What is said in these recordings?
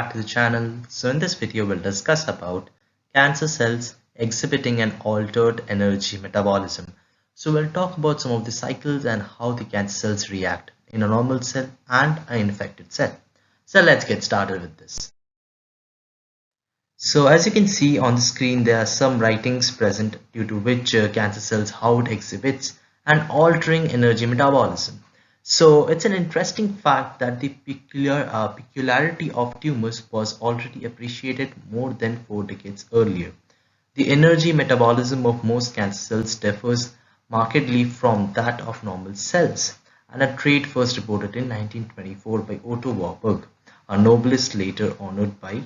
back to the channel. So in this video we'll discuss about cancer cells exhibiting an altered energy metabolism. So we'll talk about some of the cycles and how the cancer cells react in a normal cell and an infected cell. So let's get started with this. So as you can see on the screen, there are some writings present due to which cancer cells how it exhibits an altering energy metabolism. So it's an interesting fact that the peculiarity of tumors was already appreciated more than 4 decades earlier. The energy metabolism of most cancer cells differs markedly from that of normal cells, and a trait first reported in 1924 by Otto Warburg, a Nobelist later honored by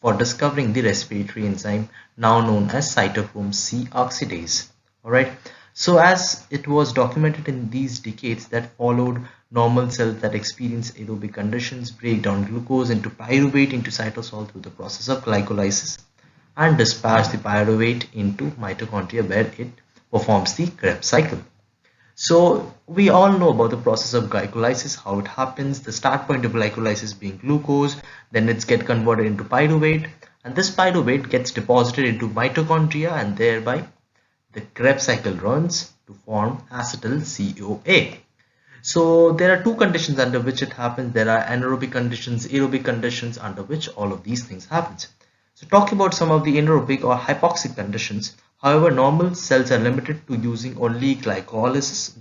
for discovering the respiratory enzyme now known as cytochrome C oxidase. Alright, so as it was documented in these decades that followed, normal cells that experience aerobic conditions break down glucose into pyruvate into cytosol through the process of glycolysis and dispatch the pyruvate into mitochondria where it performs the Krebs cycle. So we all know about the process of glycolysis, how it happens, the start point of glycolysis being glucose, then it's get converted into pyruvate, and this pyruvate gets deposited into mitochondria, and thereby the Krebs cycle runs to form acetyl CoA. So there are two conditions under which it happens. There are anaerobic conditions, aerobic conditions under which all of these things happens. So talking about some of the anaerobic or hypoxic conditions, however, normal cells are limited to using only glycolysis,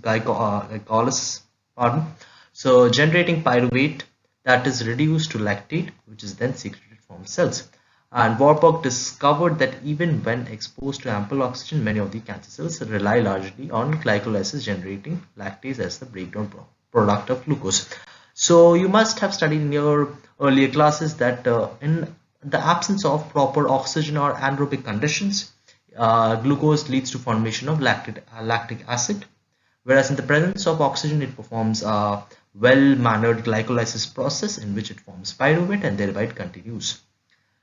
so generating pyruvate that is reduced to lactate, which is then secreted from cells. And Warburg discovered that even when exposed to ample oxygen, many of the cancer cells rely largely on glycolysis generating lactase as the breakdown product of glucose. So you must have studied in your earlier classes that in the absence of proper oxygen or anaerobic conditions, glucose leads to formation of lactic acid, whereas in the presence of oxygen it performs a well-mannered glycolysis process in which it forms pyruvate and thereby it continues.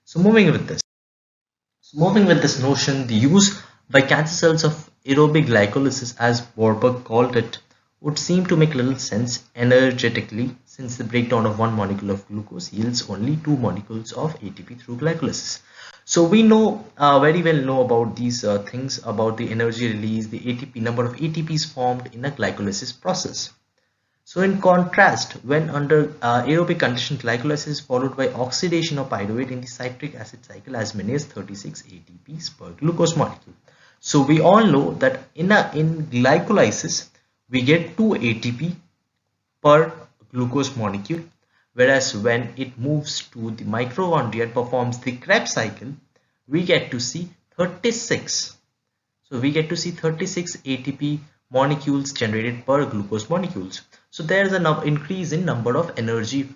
So moving with this notion, the use by cancer cells of aerobic glycolysis, as Warburg called it, would seem to make little sense energetically, since the breakdown of one molecule of glucose yields only 2 molecules of ATP through glycolysis. So we know very well know about these things about the energy release, the ATP number of ATPs formed in a glycolysis process. So in contrast, when under aerobic condition, glycolysis is followed by oxidation of pyruvate in the citric acid cycle as many as 36 ATPs per glucose molecule. So we all know that in glycolysis we get 2 ATP per glucose molecule, whereas when it moves to the mitochondria and performs the Krebs cycle, we get to see 36. So we get to see 36 ATP molecules generated per glucose molecules. So there is an increase in number of energy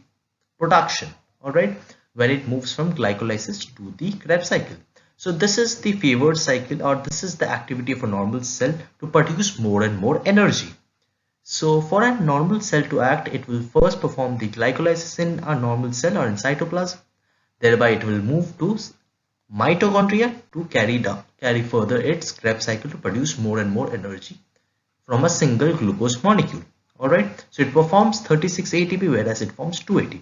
production, alright, when it moves from glycolysis to the Krebs cycle. So this is the favored cycle, or this is the activity of a normal cell to produce more and more energy. So for a normal cell to act, it will first perform the glycolysis in a normal cell or in cytoplasm. Thereby it will move to mitochondria to carry further its Krebs cycle to produce more and more energy from a single glucose molecule. Alright, so it performs 36 ATP whereas it forms 2 ATP.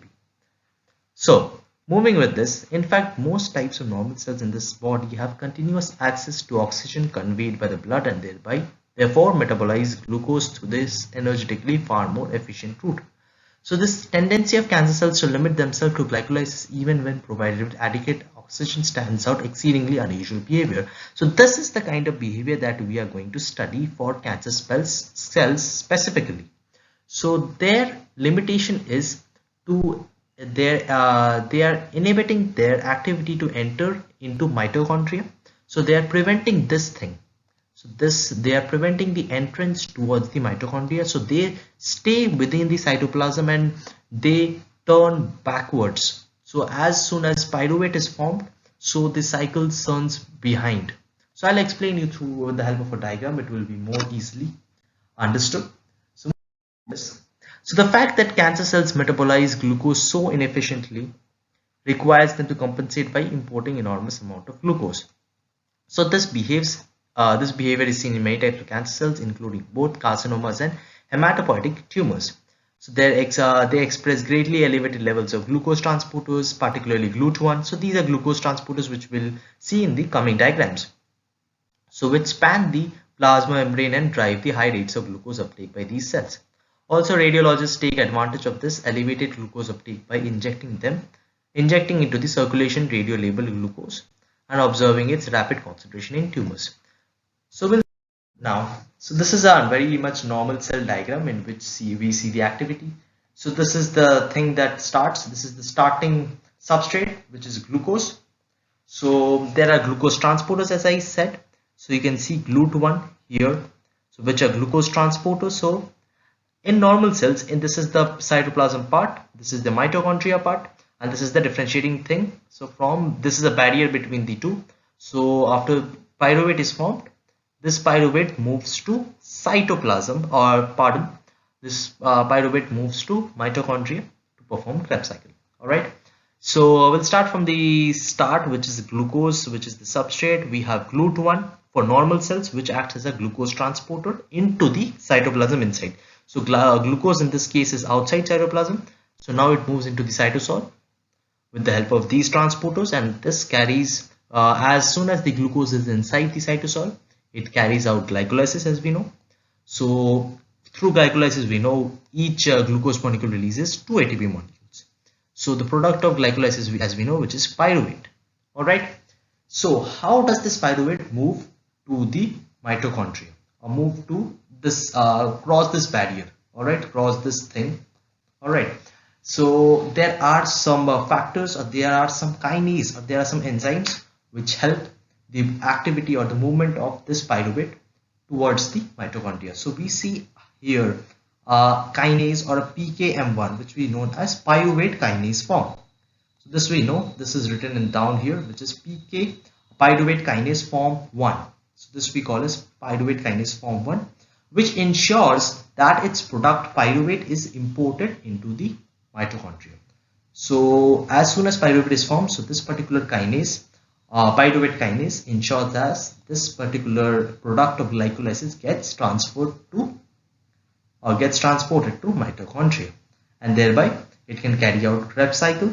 So moving with this, in fact most types of normal cells in this body have continuous access to oxygen conveyed by the blood and therefore metabolize glucose through this energetically far more efficient route. So this tendency of cancer cells to limit themselves to glycolysis even when provided with adequate oxygen stands out exceedingly unusual behavior. So this is the kind of behavior that we are going to study for cancer cells specifically. So their limitation is to they are inhibiting their activity to enter into mitochondria. So they are preventing this thing. So they are preventing the entrance towards the mitochondria. So they stay within the cytoplasm and they turn backwards. So as soon as pyruvate is formed, so the cycle turns behind. So I'll explain you through the help of a diagram. It will be more easily understood. So the fact that cancer cells metabolize glucose so inefficiently requires them to compensate by importing enormous amount of glucose. So this behavior is seen in many types of cancer cells, including both carcinomas and hematopoietic tumors. So they express greatly elevated levels of glucose transporters, particularly GLUT1. So these are glucose transporters which we'll see in the coming diagrams. So which span the plasma membrane and drive the high rates of glucose uptake by these cells. Also, radiologists take advantage of this elevated glucose uptake by injecting into the circulation radio-labeled glucose and observing its rapid concentration in tumors. So this is a very much normal cell diagram in which we see the activity. So this is the thing that starts. This is the starting substrate, which is glucose. So there are glucose transporters, as I said. So you can see GLUT1 here, so which are glucose transporters. So in normal cells, this is the cytoplasm part, this is the mitochondria part, and this is the differentiating thing. So this is a barrier between the two. So after pyruvate is formed, this pyruvate moves to cytoplasm, or pardon, this pyruvate moves to mitochondria to perform Krebs cycle. All right. So we'll start from the start, which is glucose, which is the substrate. We have GLUT1 for normal cells, which acts as a glucose transporter into the cytoplasm inside. So glucose in this case is outside cytoplasm. So now it moves into the cytosol with the help of these transporters, and this carries, as soon as the glucose is inside the cytosol, it carries out glycolysis, as we know. So through glycolysis, we know each glucose molecule releases 2 ATP molecules. So the product of glycolysis, as we know, which is pyruvate. All right. So how does this pyruvate move to the mitochondria, or move to this, cross this barrier? All right, cross this thing. All right. So there are some factors, or there are some kinase, or there are some enzymes which help the activity or the movement of this pyruvate towards the mitochondria. So we see here kinase, or a PKM1, which we know as pyruvate kinase form. So this we know, this is written in down here, which is pyruvate kinase form 1. So this we call as pyruvate kinase form 1, which ensures that its product pyruvate is imported into the mitochondria. So as soon as pyruvate is formed, so this particular kinase, pyruvate kinase, ensures that this particular product of glycolysis gets transferred to, or gets transported to mitochondria, and thereby it can carry out Krebs cycle,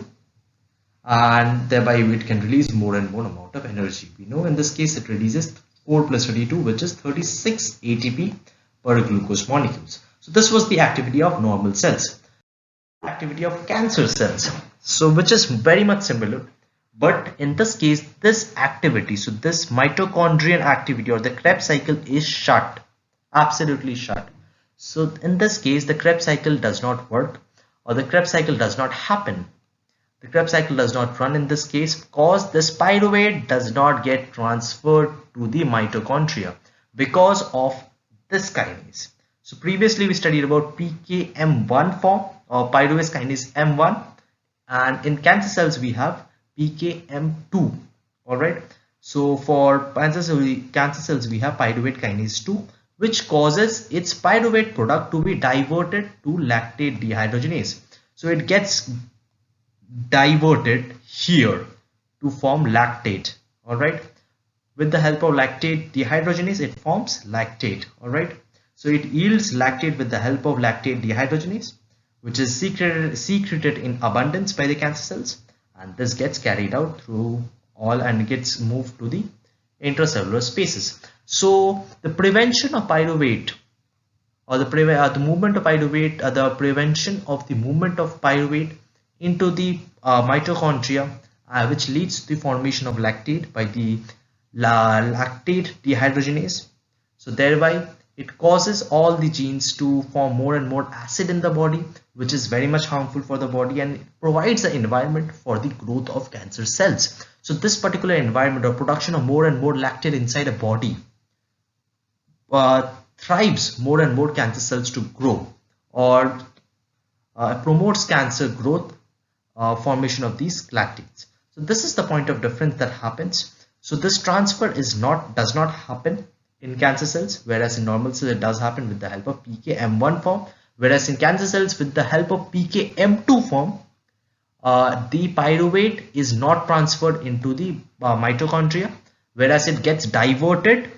and thereby it can release more and more amount of energy. We know in this case it releases 4 plus 32, which is 36 ATP per glucose molecules. So this was the activity of normal cells. Activity of cancer cells, so which is very much similar, but in this case, this activity, so this mitochondrial activity or the Krebs cycle is shut, absolutely shut. So in this case, the Krebs cycle does not work, or the Krebs cycle does not happen. The Krebs cycle does not run in this case because this pyruvate does not get transferred to the mitochondria because of this kinase. So previously we studied about PKM1 form, or pyruvate kinase M1, and in cancer cells we have PKM2. All right. So for cancer cells we have pyruvate kinase 2, which causes its pyruvate product to be diverted to lactate dehydrogenase. So it gets diverted here to form lactate. All right. With the help of lactate dehydrogenase, it forms lactate. All right. So it yields lactate with the help of lactate dehydrogenase, which is secreted in abundance by the cancer cells, and this gets carried out through all and gets moved to the intracellular spaces. So the prevention of pyruvate, or the movement of pyruvate, the prevention of the movement of pyruvate into the mitochondria, which leads to the formation of lactate by the lactate dehydrogenase. So thereby it causes all the genes to form more and more acid in the body, which is very much harmful for the body, and it provides the environment for the growth of cancer cells. So this particular environment, or production of more and more lactate inside a body, thrives more and more cancer cells to grow, or promotes cancer growth, formation of these lactates. So this is the point of difference that happens. So this transfer does not happen in cancer cells, whereas in normal cells it does happen with the help of PKM1 form, whereas in cancer cells with the help of PKM2 form, the pyruvate is not transferred into the mitochondria, whereas it gets diverted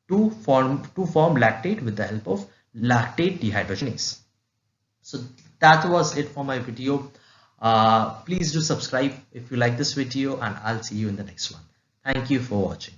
to form lactate with the help of lactate dehydrogenase. So that was it for my video. Please do subscribe if you like this video, and I'll see you in the next one. Thank you for watching.